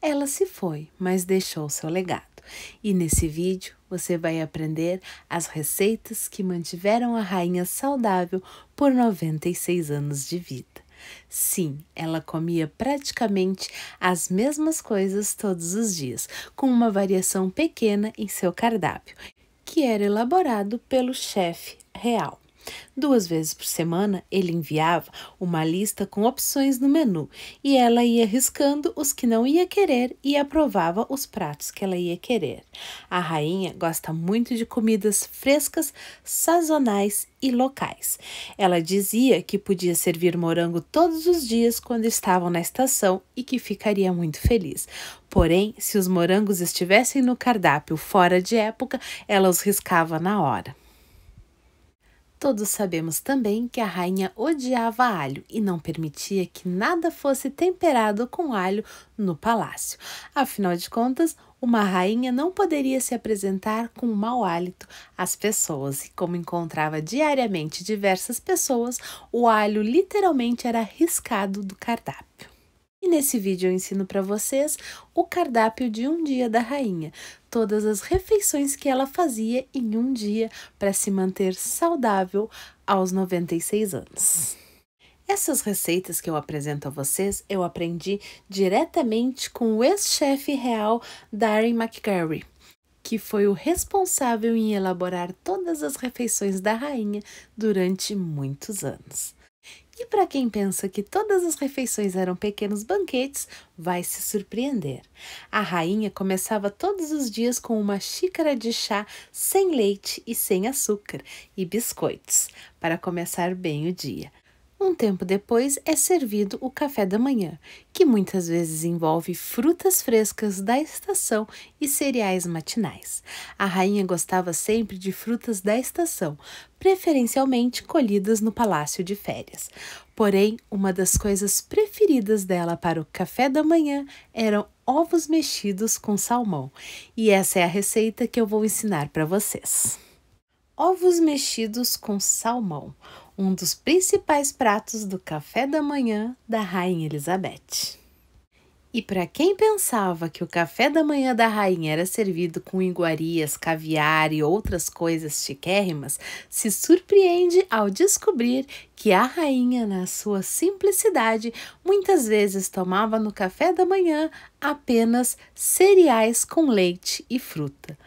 Ela se foi, mas deixou seu legado. E nesse vídeo você vai aprender as receitas que mantiveram a rainha saudável por 96 anos de vida. Sim, ela comia praticamente as mesmas coisas todos os dias, com uma variação pequena em seu cardápio, que era elaborado pelo chefe real. 2 vezes por semana, ele enviava uma lista com opções no menu e ela ia riscando os que não ia querer e aprovava os pratos que ela ia querer. A rainha gosta muito de comidas frescas, sazonais e locais. Ela dizia que podia servir morango todos os dias quando estavam na estação e que ficaria muito feliz. Porém, se os morangos estivessem no cardápio fora de época, ela os riscava na hora. Todos sabemos também que a rainha odiava alho e não permitia que nada fosse temperado com alho no palácio. Afinal de contas, uma rainha não poderia se apresentar com mau hálito às pessoas, e como encontrava diariamente diversas pessoas, o alho literalmente era riscado do cardápio. E nesse vídeo eu ensino para vocês o cardápio de um dia da rainha, todas as refeições que ela fazia em um dia para se manter saudável aos 96 anos. Essas receitas que eu apresento a vocês, eu aprendi diretamente com o ex-chefe real Darren McGarry, que foi o responsável em elaborar todas as refeições da rainha durante muitos anos. E para quem pensa que todas as refeições eram pequenos banquetes, vai se surpreender. A rainha começava todos os dias com uma xícara de chá sem leite e sem açúcar e biscoitos, para começar bem o dia. Um tempo depois é servido o café da manhã, que muitas vezes envolve frutas frescas da estação e cereais matinais. A rainha gostava sempre de frutas da estação, preferencialmente colhidas no palácio de férias. Porém, uma das coisas preferidas dela para o café da manhã eram ovos mexidos com salmão. E essa é a receita que eu vou ensinar para vocês. Ovos mexidos com salmão, um dos principais pratos do café da manhã da Rainha Elizabeth. E para quem pensava que o café da manhã da rainha era servido com iguarias, caviar e outras coisas chiquérrimas, se surpreende ao descobrir que a rainha, na sua simplicidade, muitas vezes tomava no café da manhã apenas cereais com leite e fruta.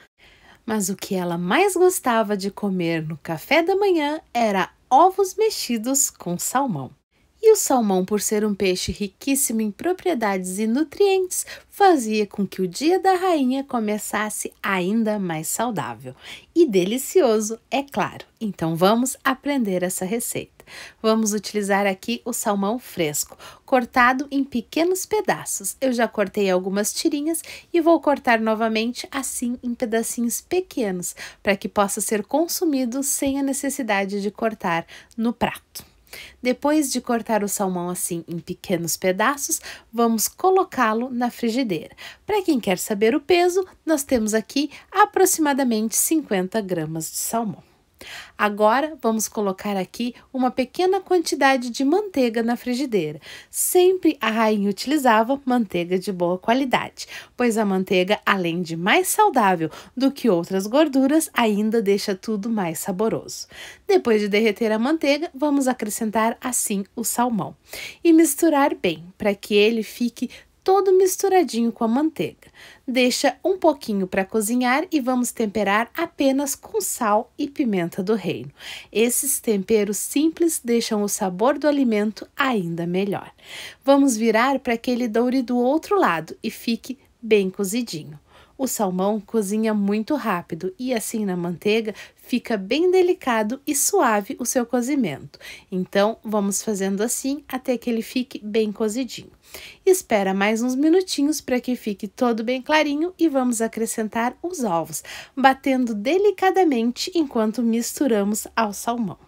Mas o que ela mais gostava de comer no café da manhã era ovos mexidos com salmão. E o salmão, por ser um peixe riquíssimo em propriedades e nutrientes, fazia com que o dia da rainha começasse ainda mais saudável. E delicioso, é claro. Então vamos aprender essa receita. Vamos utilizar aqui o salmão fresco, cortado em pequenos pedaços. Eu já cortei algumas tirinhas e vou cortar novamente assim em pedacinhos pequenos, para que possa ser consumido sem a necessidade de cortar no prato. Depois de cortar o salmão assim em pequenos pedaços, vamos colocá-lo na frigideira. Para quem quer saber o peso, nós temos aqui aproximadamente 50 gramas de salmão. Agora, vamos colocar aqui uma pequena quantidade de manteiga na frigideira. Sempre a rainha utilizava manteiga de boa qualidade, pois a manteiga, além de mais saudável do que outras gorduras, ainda deixa tudo mais saboroso. Depois de derreter a manteiga, vamos acrescentar assim o salmão e misturar bem para que ele fique todo misturadinho com a manteiga. Deixa um pouquinho para cozinhar e vamos temperar apenas com sal e pimenta do reino. Esses temperos simples deixam o sabor do alimento ainda melhor. Vamos virar para que ele doure do outro lado e fique bem cozidinho. O salmão cozinha muito rápido e assim na manteiga fica bem delicado e suave o seu cozimento. Então, vamos fazendo assim até que ele fique bem cozidinho. Espera mais uns minutinhos para que fique todo bem clarinho e vamos acrescentar os ovos, batendo delicadamente enquanto misturamos ao salmão.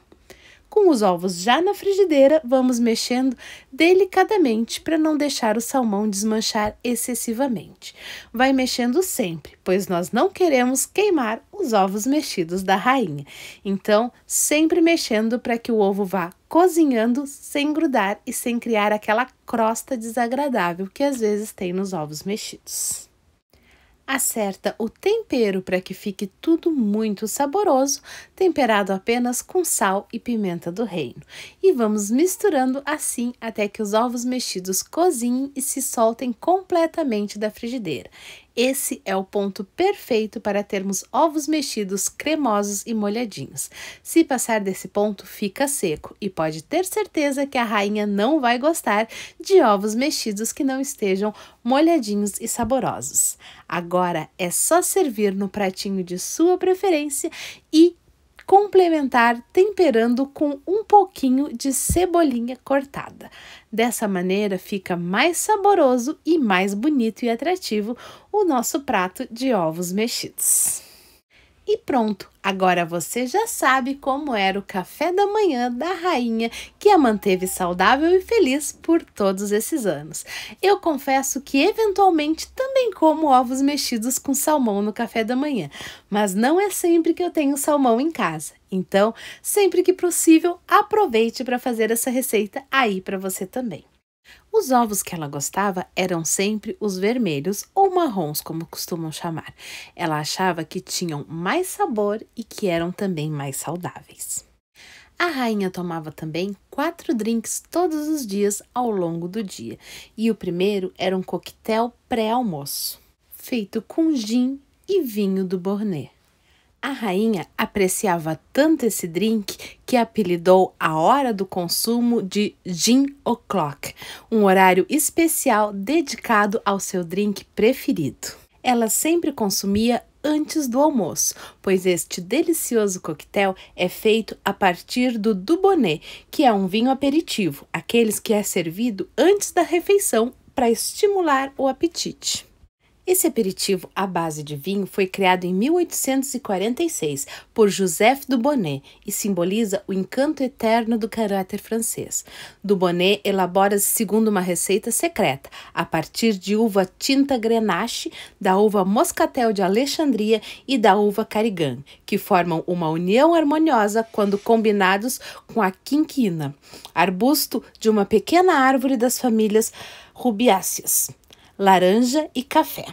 Com os ovos já na frigideira, vamos mexendo delicadamente para não deixar o salmão desmanchar excessivamente. Vai mexendo sempre, pois nós não queremos queimar os ovos mexidos da rainha. Então, sempre mexendo para que o ovo vá cozinhando sem grudar e sem criar aquela crosta desagradável que às vezes tem nos ovos mexidos. Acerta o tempero para que fique tudo muito saboroso, temperado apenas com sal e pimenta do reino. E vamos misturando assim até que os ovos mexidos cozinhem e se soltem completamente da frigideira. Esse é o ponto perfeito para termos ovos mexidos cremosos e molhadinhos. Se passar desse ponto, fica seco e pode ter certeza que a rainha não vai gostar de ovos mexidos que não estejam molhadinhos e saborosos. Agora é só servir no pratinho de sua preferência e complementar temperando com um pouquinho de cebolinha cortada. Dessa maneira fica mais saboroso e mais bonito e atrativo o nosso prato de ovos mexidos. E pronto, agora você já sabe como era o café da manhã da rainha que a manteve saudável e feliz por todos esses anos. Eu confesso que eventualmente também como ovos mexidos com salmão no café da manhã, mas não é sempre que eu tenho salmão em casa. Então, sempre que possível, aproveite para fazer essa receita aí para você também. Os ovos que ela gostava eram sempre os vermelhos ou marrons, como costumam chamar. Ela achava que tinham mais sabor e que eram também mais saudáveis. A rainha tomava também 4 drinks todos os dias ao longo do dia. E o primeiro era um coquetel pré-almoço, feito com gin e vinho do Borné. A rainha apreciava tanto esse drink que apelidou a hora do consumo de Gin O'Clock, um horário especial dedicado ao seu drink preferido. Ela sempre consumia antes do almoço, pois este delicioso coquetel é feito a partir do Dubonnet, que é um vinho aperitivo, aqueles que é servido antes da refeição para estimular o apetite. Esse aperitivo à base de vinho foi criado em 1846 por Joseph Dubonnet e simboliza o encanto eterno do caráter francês. Dubonnet elabora-se segundo uma receita secreta, a partir de uva tinta Grenache, da uva Moscatel de Alexandria e da uva Carignan, que formam uma união harmoniosa quando combinados com a quinquina, arbusto de uma pequena árvore das famílias rubiáceas, laranja e café.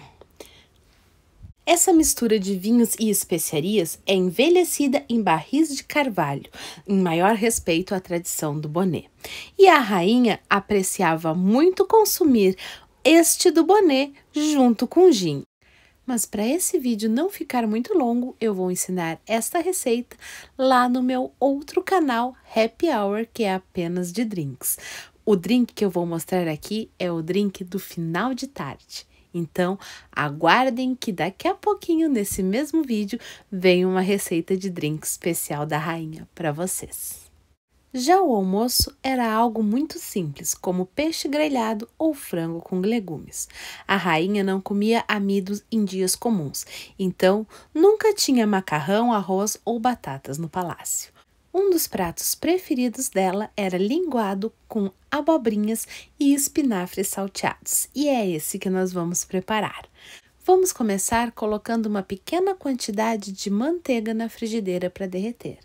Essa mistura de vinhos e especiarias é envelhecida em barris de carvalho, em maior respeito à tradição do Bonnet. E a rainha apreciava muito consumir este do Bonnet junto com gin. Mas para esse vídeo não ficar muito longo, eu vou ensinar esta receita lá no meu outro canal, Happy Hour, que é apenas de drinks. O drink que eu vou mostrar aqui é o drink do final de tarde. Então, aguardem que daqui a pouquinho, nesse mesmo vídeo, vem uma receita de drink especial da rainha para vocês. Já o almoço era algo muito simples, como peixe grelhado ou frango com legumes. A rainha não comia amido em dias comuns, então nunca tinha macarrão, arroz ou batatas no palácio. Um dos pratos preferidos dela era linguado com abobrinhas e espinafres salteados, e é esse que nós vamos preparar. Vamos começar colocando uma pequena quantidade de manteiga na frigideira para derreter.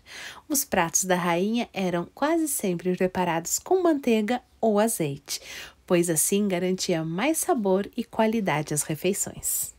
Os pratos da rainha eram quase sempre preparados com manteiga ou azeite, pois assim garantia mais sabor e qualidade às refeições.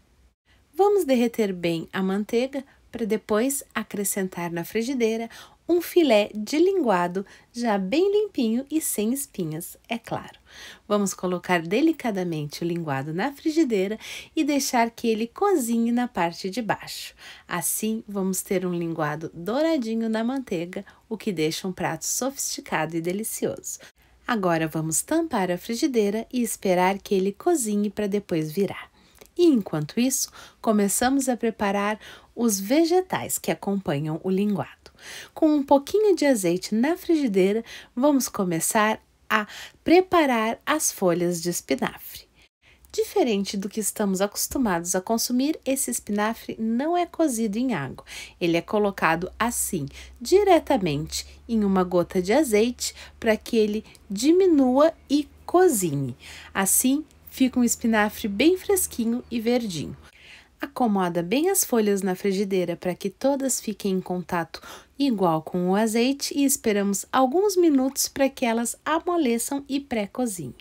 Vamos derreter bem a manteiga para depois acrescentar na frigideira um filé de linguado já bem limpinho e sem espinhas, é claro. Vamos colocar delicadamente o linguado na frigideira e deixar que ele cozinhe na parte de baixo. Assim, vamos ter um linguado douradinho na manteiga, o que deixa um prato sofisticado e delicioso. Agora vamos tampar a frigideira e esperar que ele cozinhe para depois virar. E enquanto isso, começamos a preparar os vegetais que acompanham o linguado. Com um pouquinho de azeite na frigideira, vamos começar a preparar as folhas de espinafre. Diferente do que estamos acostumados a consumir, esse espinafre não é cozido em água. Ele é colocado assim, diretamente em uma gota de azeite, para que ele diminua e cozinhe. Assim, fica um espinafre bem fresquinho e verdinho. Acomoda bem as folhas na frigideira para que todas fiquem em contato igual com o azeite e esperamos alguns minutos para que elas amoleçam e pré-cozinhem.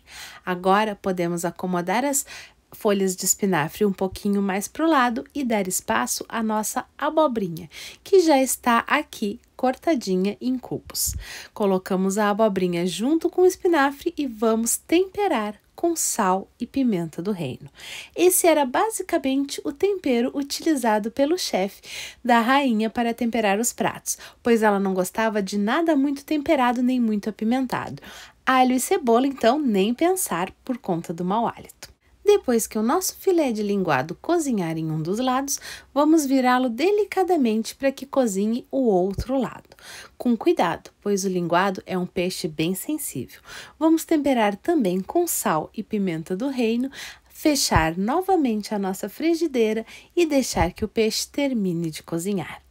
Agora podemos acomodar as folhas de espinafre um pouquinho mais para o lado e dar espaço à nossa abobrinha, que já está aqui cortadinha em cubos. Colocamos a abobrinha junto com o espinafre e vamos temperar com sal e pimenta do reino. Esse era basicamente o tempero utilizado pelo chefe da rainha para temperar os pratos, pois ela não gostava de nada muito temperado nem muito apimentado. Alho e cebola, então, nem pensar por conta do mau hálito. Depois que o nosso filé de linguado cozinhar em um dos lados, vamos virá-lo delicadamente para que cozinhe o outro lado. Com cuidado, pois o linguado é um peixe bem sensível. Vamos temperar também com sal e pimenta do reino, fechar novamente a nossa frigideira e deixar que o peixe termine de cozinhar.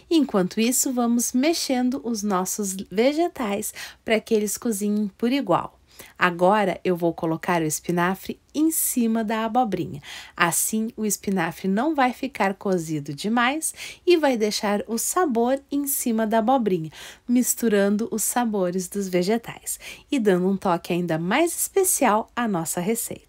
Enquanto isso, vamos mexendo os nossos vegetais para que eles cozinhem por igual. Agora eu vou colocar o espinafre em cima da abobrinha. Assim, o espinafre não vai ficar cozido demais e vai deixar o sabor em cima da abobrinha, misturando os sabores dos vegetais e dando um toque ainda mais especial à nossa receita.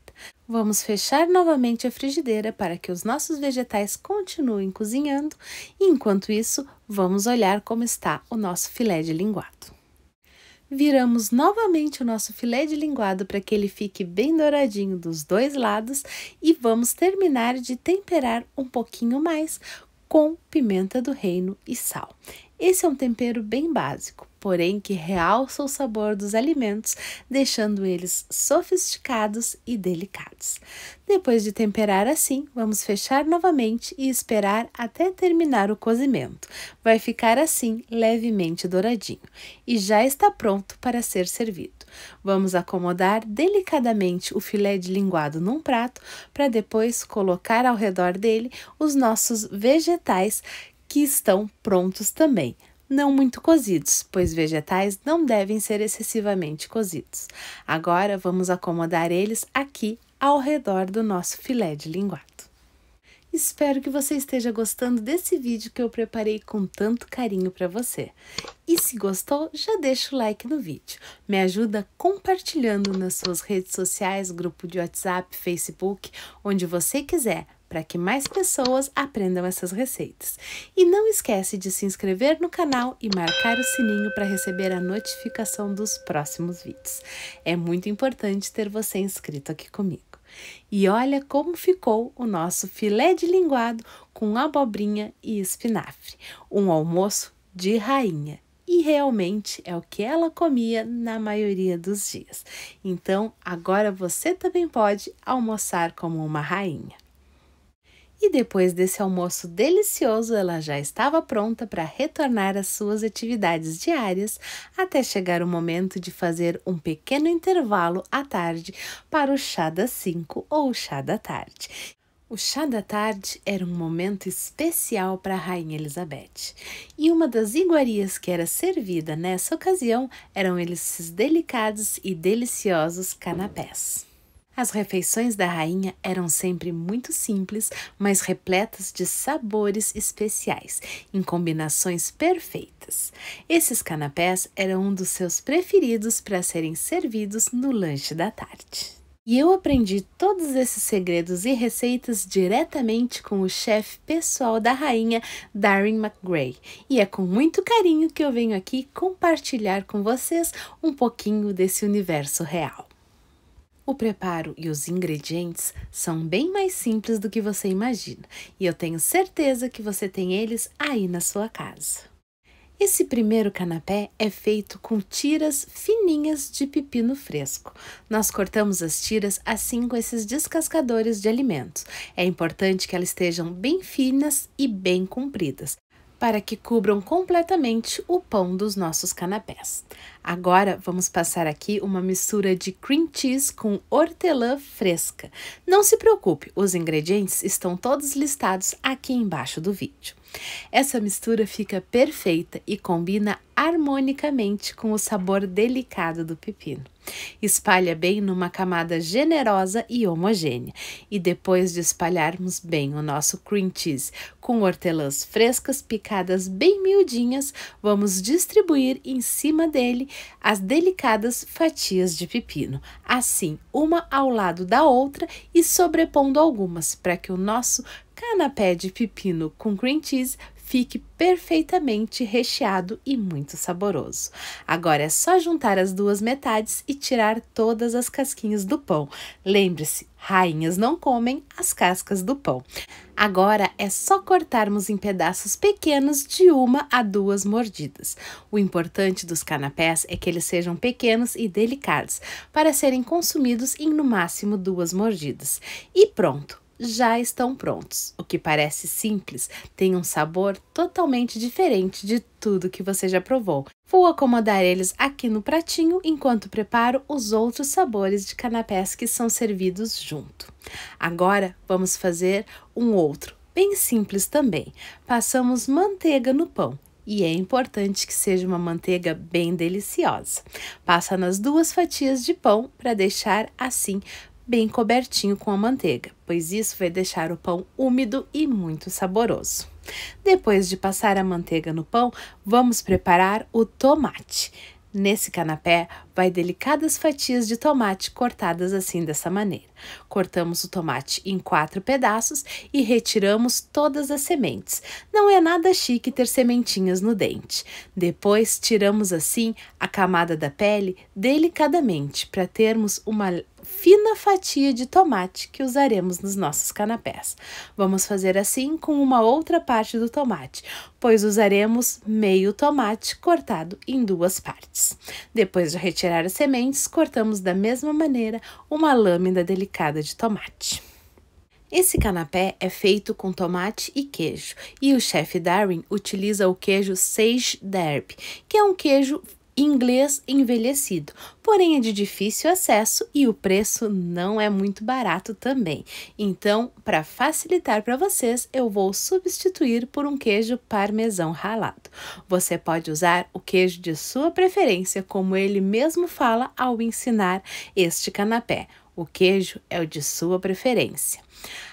Vamos fechar novamente a frigideira para que os nossos vegetais continuem cozinhando e, enquanto isso, vamos olhar como está o nosso filé de linguado. Viramos novamente o nosso filé de linguado para que ele fique bem douradinho dos dois lados e vamos terminar de temperar um pouquinho mais com pimenta do reino e sal. Esse é um tempero bem básico, porém que realça o sabor dos alimentos, deixando eles sofisticados e delicados. Depois de temperar assim, vamos fechar novamente e esperar até terminar o cozimento. Vai ficar assim, levemente douradinho, e já está pronto para ser servido. Vamos acomodar delicadamente o filé de linguado num prato, para depois colocar ao redor dele os nossos vegetais que estão prontos também. Não muito cozidos, pois vegetais não devem ser excessivamente cozidos. Agora vamos acomodar eles aqui ao redor do nosso filé de linguado. Espero que você esteja gostando desse vídeo que eu preparei com tanto carinho para você. E se gostou, já deixa o like no vídeo. Me ajuda compartilhando nas suas redes sociais, grupo de WhatsApp, Facebook, onde você quiser, para que mais pessoas aprendam essas receitas. E não esquece de se inscrever no canal e marcar o sininho para receber a notificação dos próximos vídeos. É muito importante ter você inscrito aqui comigo. E olha como ficou o nosso filé de linguado com abobrinha e espinafre. Um almoço de rainha. E realmente é o que ela comia na maioria dos dias. Então, agora você também pode almoçar como uma rainha. E depois desse almoço delicioso, ela já estava pronta para retornar às suas atividades diárias, até chegar o momento de fazer um pequeno intervalo à tarde para o chá das 5 ou o chá da tarde. O chá da tarde era um momento especial para a Rainha Elizabeth, e uma das iguarias que era servida nessa ocasião eram esses delicados e deliciosos canapés. As refeições da rainha eram sempre muito simples, mas repletas de sabores especiais, em combinações perfeitas. Esses canapés eram um dos seus preferidos para serem servidos no lanche da tarde. E eu aprendi todos esses segredos e receitas diretamente com o chefe pessoal da rainha, Darren McGray. E é com muito carinho que eu venho aqui compartilhar com vocês um pouquinho desse universo real. O preparo e os ingredientes são bem mais simples do que você imagina, e eu tenho certeza que você tem eles aí na sua casa. Esse primeiro canapé é feito com tiras fininhas de pepino fresco. Nós cortamos as tiras assim com esses descascadores de alimentos. É importante que elas estejam bem finas e bem compridas, para que cubram completamente o pão dos nossos canapés. Agora vamos passar aqui uma mistura de cream cheese com hortelã fresca. Não se preocupe, os ingredientes estão todos listados aqui embaixo do vídeo. Essa mistura fica perfeita e combina harmonicamente com o sabor delicado do pepino. Espalha bem numa camada generosa e homogênea. E depois de espalharmos bem o nosso cream cheese com hortelãs frescas picadas bem miudinhas, vamos distribuir em cima dele as delicadas fatias de pepino, assim uma ao lado da outra e sobrepondo algumas para que o nosso canapé de pepino com cream cheese fique perfeitamente recheado e muito saboroso. Agora é só juntar as duas metades e tirar todas as casquinhas do pão. Lembre-se, rainhas não comem as cascas do pão. Agora é só cortarmos em pedaços pequenos de 1 a 2 mordidas. O importante dos canapés é que eles sejam pequenos e delicados, para serem consumidos em no máximo 2 mordidas. E pronto! Já estão prontos. O que parece simples tem um sabor totalmente diferente de tudo que você já provou. Vou acomodar eles aqui no pratinho enquanto preparo os outros sabores de canapés que são servidos junto. Agora vamos fazer um outro, bem simples também. Passamos manteiga no pão. E é importante que seja uma manteiga bem deliciosa. Passa nas 2 fatias de pão para deixar assim bem cobertinho com a manteiga, pois isso vai deixar o pão úmido e muito saboroso. Depois de passar a manteiga no pão, vamos preparar o tomate. Nesse canapé, vai delicadas fatias de tomate cortadas assim dessa maneira. Cortamos o tomate em 4 pedaços e retiramos todas as sementes. Não é nada chique ter sementinhas no dente. Depois, tiramos assim a camada da pele delicadamente para termos uma fina fatia de tomate que usaremos nos nossos canapés. Vamos fazer assim com uma outra parte do tomate, pois usaremos meio tomate cortado em 2 partes. Depois de retirar as sementes, cortamos da mesma maneira uma lâmina delicada de tomate. Esse canapé é feito com tomate e queijo, e o chefe Darwin utiliza o queijo Sage Derby, que é um queijo inglês envelhecido, porém é de difícil acesso e o preço não é muito barato também. Então, para facilitar para vocês, eu vou substituir por um queijo parmesão ralado. Você pode usar o queijo de sua preferência, como ele mesmo fala ao ensinar este canapé. O queijo é o de sua preferência.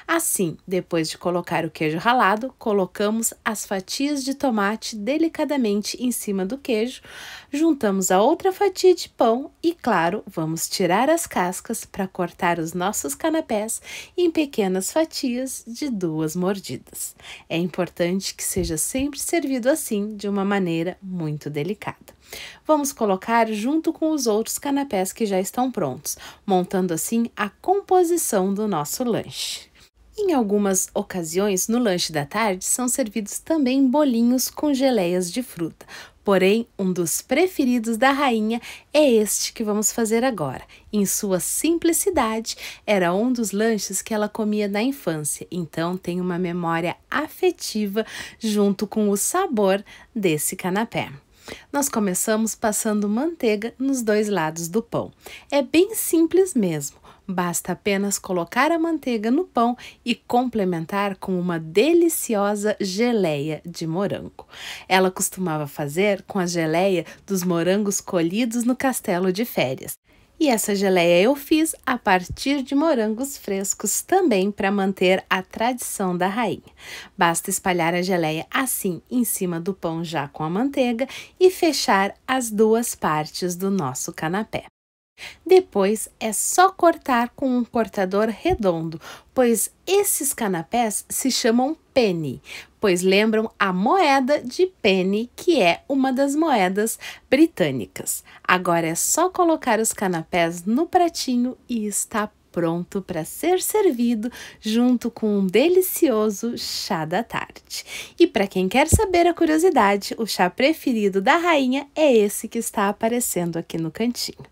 Assim, depois de colocar o queijo ralado, colocamos as fatias de tomate delicadamente em cima do queijo, juntamos a outra fatia de pão e, claro, vamos tirar as cascas para cortar os nossos canapés em pequenas fatias de 2 mordidas. É importante que seja sempre servido assim, de uma maneira muito delicada. Vamos colocar junto com os outros canapés que já estão prontos, montando assim a composição do nosso lanche. Em algumas ocasiões, no lanche da tarde, são servidos também bolinhos com geleias de fruta. Porém, um dos preferidos da rainha é este que vamos fazer agora. Em sua simplicidade, era um dos lanches que ela comia na infância, então tem uma memória afetiva junto com o sabor desse canapé. Nós começamos passando manteiga nos 2 lados do pão. É bem simples mesmo. Basta apenas colocar a manteiga no pão e complementar com uma deliciosa geleia de morango. Ela costumava fazer com a geleia dos morangos colhidos no castelo de férias. E essa geleia eu fiz a partir de morangos frescos também para manter a tradição da rainha. Basta espalhar a geleia assim em cima do pão já com a manteiga e fechar as 2 partes do nosso canapé. Depois é só cortar com um cortador redondo, pois esses canapés se chamam penny, pois lembram a moeda de penny, que é uma das moedas britânicas. Agora é só colocar os canapés no pratinho e está pronto para ser servido junto com um delicioso chá da tarde. E para quem quer saber a curiosidade, o chá preferido da rainha é esse que está aparecendo aqui no cantinho.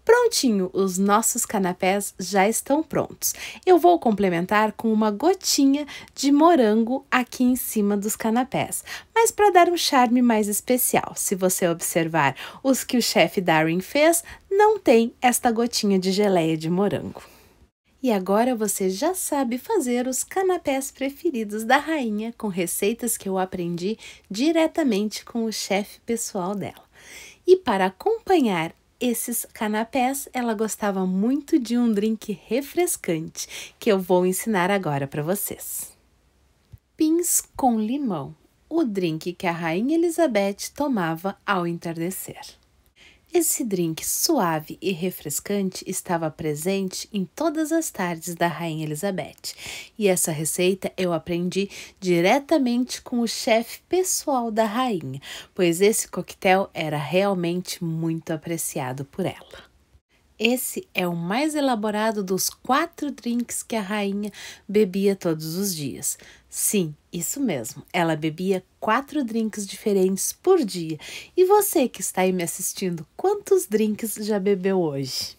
Prontinho, os nossos canapés já estão prontos. Eu vou complementar com uma gotinha de morango aqui em cima dos canapés, mas para dar um charme mais especial. Se você observar os que o chefe Darwin fez, não tem esta gotinha de geleia de morango. E agora você já sabe fazer os canapés preferidos da rainha com receitas que eu aprendi diretamente com o chefe pessoal dela. E para acompanhar esses canapés, ela gostava muito de um drink refrescante que eu vou ensinar agora para vocês. Pins com limão, o drink que a Rainha Elizabeth tomava ao entardecer. Esse drink suave e refrescante estava presente em todas as tardes da Rainha Elizabeth, e essa receita eu aprendi diretamente com o chefe pessoal da rainha, pois esse coquetel era realmente muito apreciado por ela. Esse é o mais elaborado dos 4 drinks que a rainha bebia todos os dias. Sim, isso mesmo, ela bebia 4 drinks diferentes por dia. E você que está aí me assistindo, quantos drinks já bebeu hoje?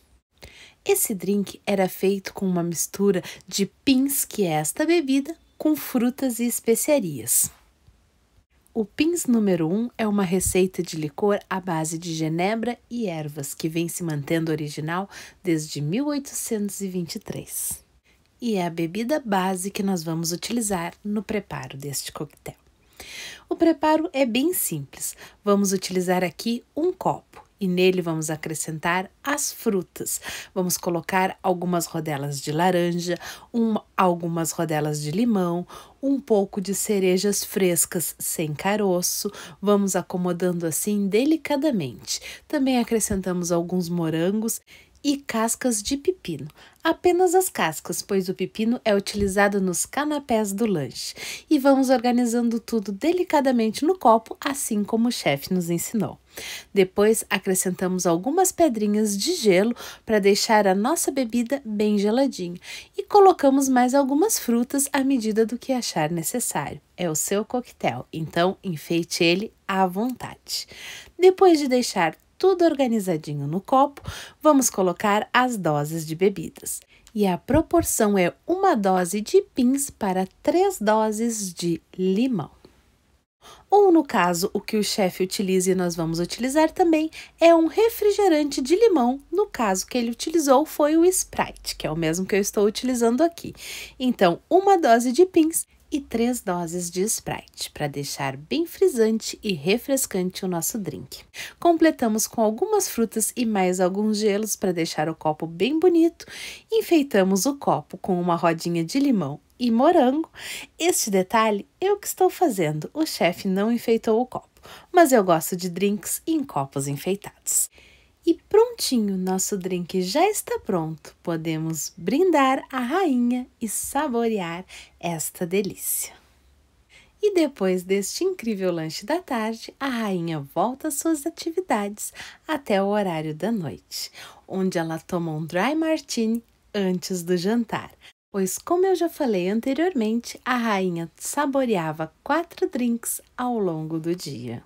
Esse drink era feito com uma mistura de pins, que é esta bebida, com frutas e especiarias. O Pins número 1 é uma receita de licor à base de genebra e ervas que vem se mantendo original desde 1823. E é a bebida base que nós vamos utilizar no preparo deste coquetel. O preparo é bem simples. Vamos utilizar aqui um copo e nele vamos acrescentar as frutas. Vamos colocar algumas rodelas de laranja, algumas rodelas de limão, um pouco de cerejas frescas sem caroço. Vamos acomodando assim delicadamente. Também acrescentamos alguns morangos e cascas de pepino. Apenas as cascas, pois o pepino é utilizado nos canapés do lanche. E vamos organizando tudo delicadamente no copo, assim como o chefe nos ensinou. Depois acrescentamos algumas pedrinhas de gelo para deixar a nossa bebida bem geladinha. E colocamos mais algumas frutas à medida do que achar necessário. É o seu coquetel, então enfeite ele à vontade. Depois de deixar tudo organizadinho no copo, vamos colocar as doses de bebidas. E a proporção é 1 dose de pins para 3 doses de limão. Ou no caso, o que o chefe utiliza e nós vamos utilizar também é um refrigerante de limão. No caso que ele utilizou foi o Sprite, que é o mesmo que eu estou utilizando aqui. Então, 1 dose de pins e 3 doses de Sprite, para deixar bem frisante e refrescante o nosso drink. Completamos com algumas frutas e mais alguns gelos para deixar o copo bem bonito. Enfeitamos o copo com uma rodinha de limão e morango. Este detalhe eu que estou fazendo, o chefe não enfeitou o copo, mas eu gosto de drinks em copos enfeitados. E prontinho, nosso drink já está pronto. Podemos brindar a rainha e saborear esta delícia. E depois deste incrível lanche da tarde, a rainha volta às suas atividades até o horário da noite, onde ela toma um dry martini antes do jantar. Pois, como eu já falei anteriormente, a rainha saboreava 4 drinks ao longo do dia.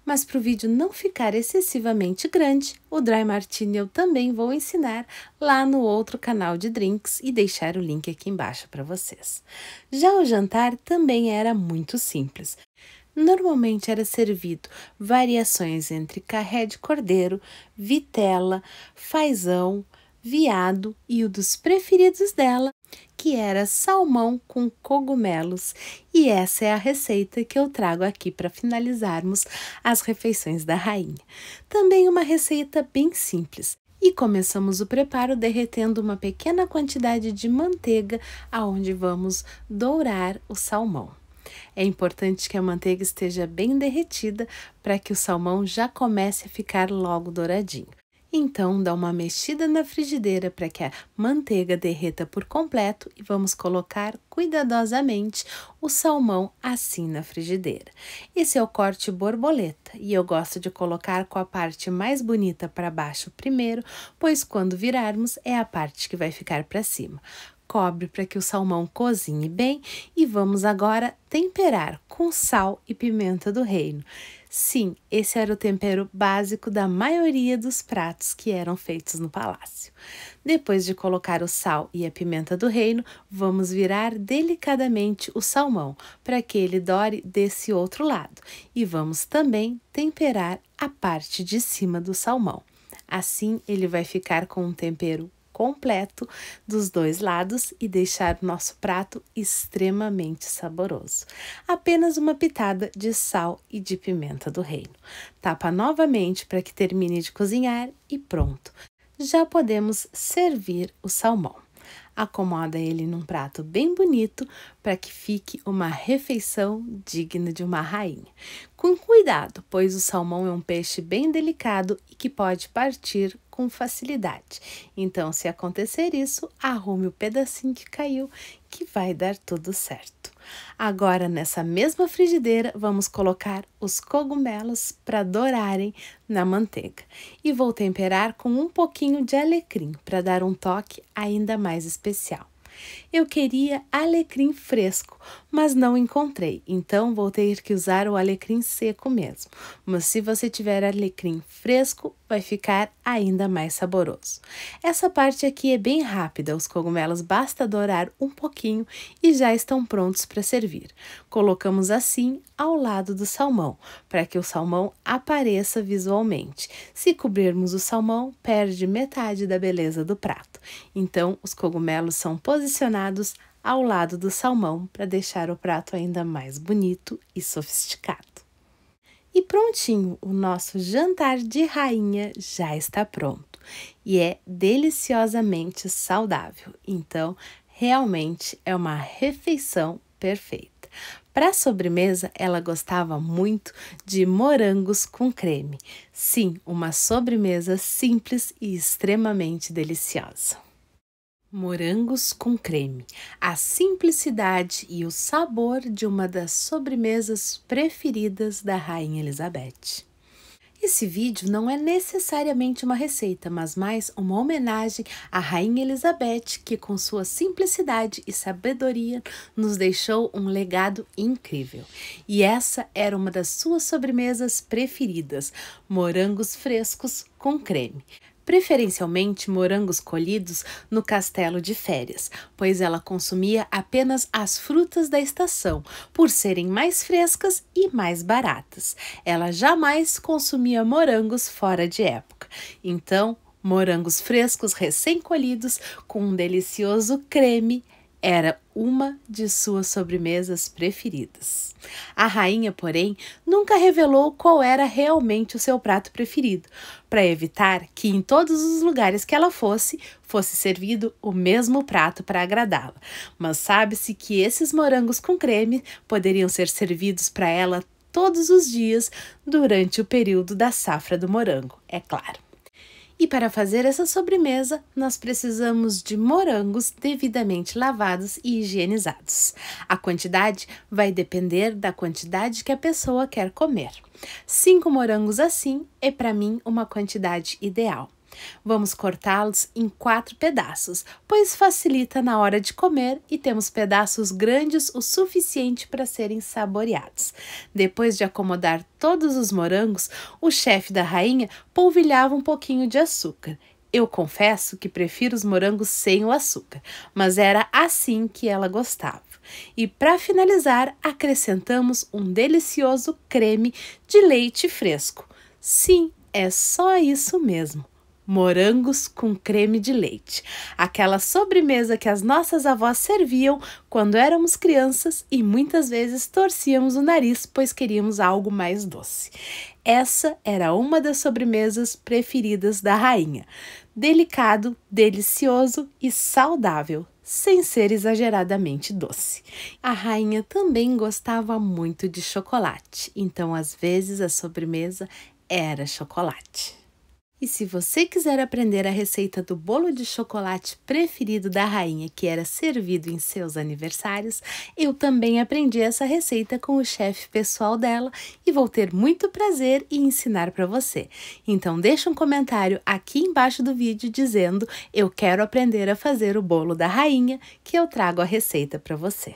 Mas para o vídeo não ficar excessivamente grande, o Dry Martini eu também vou ensinar lá no outro canal de drinks e deixar o link aqui embaixo para vocês. Já o jantar também era muito simples. Normalmente era servido variações entre carré de cordeiro, vitela, fazão, veado e o dos preferidos dela, que era salmão com cogumelos, e essa é a receita que eu trago aqui para finalizarmos as refeições da rainha. Também uma receita bem simples. E começamos o preparo derretendo uma pequena quantidade de manteiga, aonde vamos dourar o salmão. É importante que a manteiga esteja bem derretida para que o salmão já comece a ficar logo douradinho. Então, dá uma mexida na frigideira para que a manteiga derreta por completo e vamos colocar cuidadosamente o salmão assim na frigideira. Esse é o corte borboleta e eu gosto de colocar com a parte mais bonita para baixo primeiro, pois quando virarmos é a parte que vai ficar para cima. cobre para que o salmão cozinhe bem e vamos agora temperar com sal e pimenta do reino. Sim, esse era o tempero básico da maioria dos pratos que eram feitos no palácio. Depois de colocar o sal e a pimenta do reino, vamos virar delicadamente o salmão para que ele dore desse outro lado. E vamos também temperar a parte de cima do salmão. Assim, ele vai ficar com um tempero completo dos dois lados e deixar o nosso prato extremamente saboroso. Apenas uma pitada de sal e de pimenta do reino. Tapa novamente para que termine de cozinhar e pronto. Já podemos servir o salmão. Acomoda ele num prato bem bonito para que fique uma refeição digna de uma rainha. Com cuidado, pois o salmão é um peixe bem delicado e que pode partir com facilidade. Então, se acontecer isso, arrume o pedacinho que caiu, que vai dar tudo certo. Agora, nessa mesma frigideira, vamos colocar os cogumelos para dourarem na manteiga. E vou temperar com um pouquinho de alecrim para dar um toque ainda mais especial. Eu queria alecrim fresco, mas não encontrei, então vou ter que usar o alecrim seco mesmo. Mas se você tiver alecrim fresco, vai ficar ainda mais saboroso. Essa parte aqui é bem rápida, os cogumelos basta dourar um pouquinho e já estão prontos para servir. Colocamos assim ao lado do salmão, para que o salmão apareça visualmente. Se cobrirmos o salmão, perde metade da beleza do prato. Então, os cogumelos são posicionados ao lado do salmão para deixar o prato ainda mais bonito e sofisticado. E prontinho, o nosso jantar de rainha já está pronto e é deliciosamente saudável. Então, realmente é uma refeição perfeita. Para a sobremesa, ela gostava muito de morangos com creme. Sim, uma sobremesa simples e extremamente deliciosa. Morangos com creme, a simplicidade e o sabor de uma das sobremesas preferidas da Rainha Elizabeth. Esse vídeo não é necessariamente uma receita, mas mais uma homenagem à Rainha Elizabeth, que com sua simplicidade e sabedoria nos deixou um legado incrível. E essa era uma das suas sobremesas preferidas, morangos frescos com creme. Preferencialmente morangos colhidos no castelo de férias, pois ela consumia apenas as frutas da estação, por serem mais frescas e mais baratas. Ela jamais consumia morangos fora de época. Então, morangos frescos recém-colhidos com um delicioso creme era uma de suas sobremesas preferidas. A rainha, porém, nunca revelou qual era realmente o seu prato preferido, para evitar que em todos os lugares que ela fosse servido o mesmo prato para agradá-la. Mas sabe-se que esses morangos com creme poderiam ser servidos para ela todos os dias durante o período da safra do morango, é claro. E para fazer essa sobremesa, nós precisamos de morangos devidamente lavados e higienizados. A quantidade vai depender da quantidade que a pessoa quer comer. 5 morangos assim é para mim uma quantidade ideal. Vamos cortá-los em 4 pedaços, pois facilita na hora de comer e temos pedaços grandes o suficiente para serem saboreados. Depois de acomodar todos os morangos, o chefe da rainha polvilhava um pouquinho de açúcar. Eu confesso que prefiro os morangos sem o açúcar, mas era assim que ela gostava. E para finalizar, acrescentamos um delicioso creme de leite fresco. Sim, é só isso mesmo. Morangos com creme de leite, aquela sobremesa que as nossas avós serviam quando éramos crianças e muitas vezes torcíamos o nariz, pois queríamos algo mais doce. Essa era uma das sobremesas preferidas da rainha. Delicado, delicioso e saudável, sem ser exageradamente doce. A rainha também gostava muito de chocolate, então às vezes a sobremesa era chocolate. E se você quiser aprender a receita do bolo de chocolate preferido da rainha que era servido em seus aniversários, eu também aprendi essa receita com o chefe pessoal dela e vou ter muito prazer em ensinar para você. Então deixa um comentário aqui embaixo do vídeo dizendo: eu quero aprender a fazer o bolo da rainha, que eu trago a receita para você.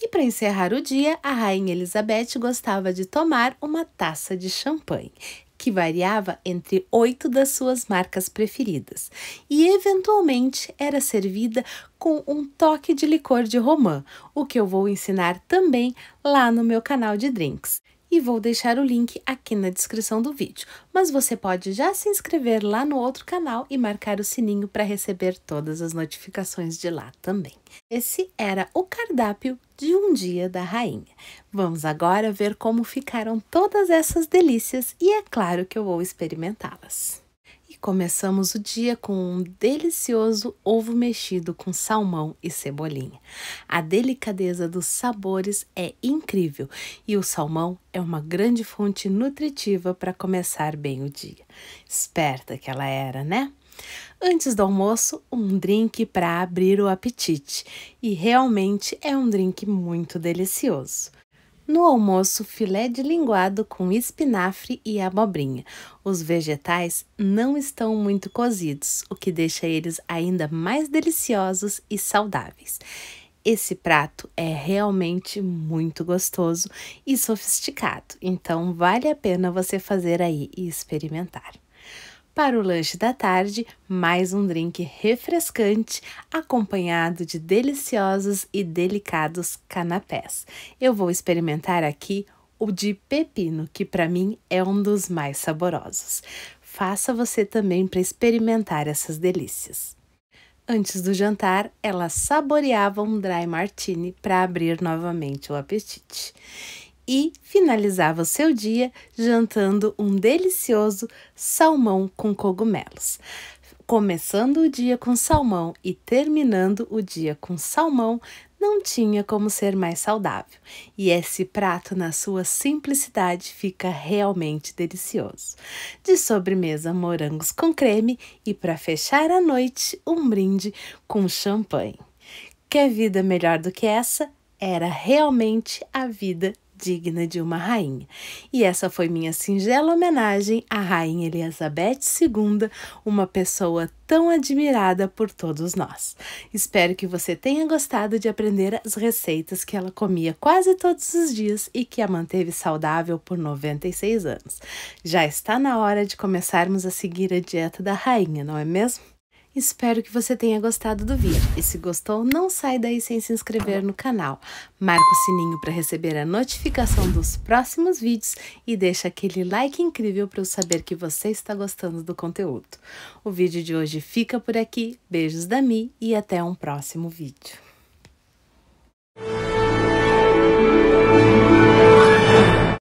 E para encerrar o dia, a Rainha Elizabeth gostava de tomar uma taça de champanhe, que variava entre 8 das suas marcas preferidas, e eventualmente era servida com um toque de licor de romã, o que eu vou ensinar também lá no meu canal de drinks. E vou deixar o link aqui na descrição do vídeo, mas você pode já se inscrever lá no outro canal e marcar o sininho para receber todas as notificações de lá também. Esse era o cardápio de um dia da rainha. Vamos agora ver como ficaram todas essas delícias e é claro que eu vou experimentá-las. E começamos o dia com um delicioso ovo mexido com salmão e cebolinha. A delicadeza dos sabores é incrível e o salmão é uma grande fonte nutritiva para começar bem o dia. Esperta que ela era, né? Antes do almoço, um drink para abrir o apetite, e realmente é um drink muito delicioso. No almoço, filé de linguado com espinafre e abobrinha. Os vegetais não estão muito cozidos, o que deixa eles ainda mais deliciosos e saudáveis. Esse prato é realmente muito gostoso e sofisticado, então vale a pena você fazer aí e experimentar. Para o lanche da tarde, mais um drink refrescante, acompanhado de deliciosos e delicados canapés. Eu vou experimentar aqui o de pepino, que para mim é um dos mais saborosos. Faça você também para experimentar essas delícias. Antes do jantar, ela saboreava um dry martini para abrir novamente o apetite. E finalizava o seu dia jantando um delicioso salmão com cogumelos. Começando o dia com salmão e terminando o dia com salmão, não tinha como ser mais saudável. E esse prato, na sua simplicidade, fica realmente delicioso. De sobremesa, morangos com creme e para fechar a noite, um brinde com champanhe. Quer vida melhor do que essa? Era realmente a vida digna de uma rainha. E essa foi minha singela homenagem à Rainha Elizabeth II, uma pessoa tão admirada por todos nós. Espero que você tenha gostado de aprender as receitas que ela comia quase todos os dias e que a manteve saudável por 96 anos. Já está na hora de começarmos a seguir a dieta da rainha, não é mesmo? Espero que você tenha gostado do vídeo e se gostou, não sai daí sem se inscrever no canal. Marca o sininho para receber a notificação dos próximos vídeos e deixa aquele like incrível para eu saber que você está gostando do conteúdo. O vídeo de hoje fica por aqui, beijos da Mi e até um próximo vídeo.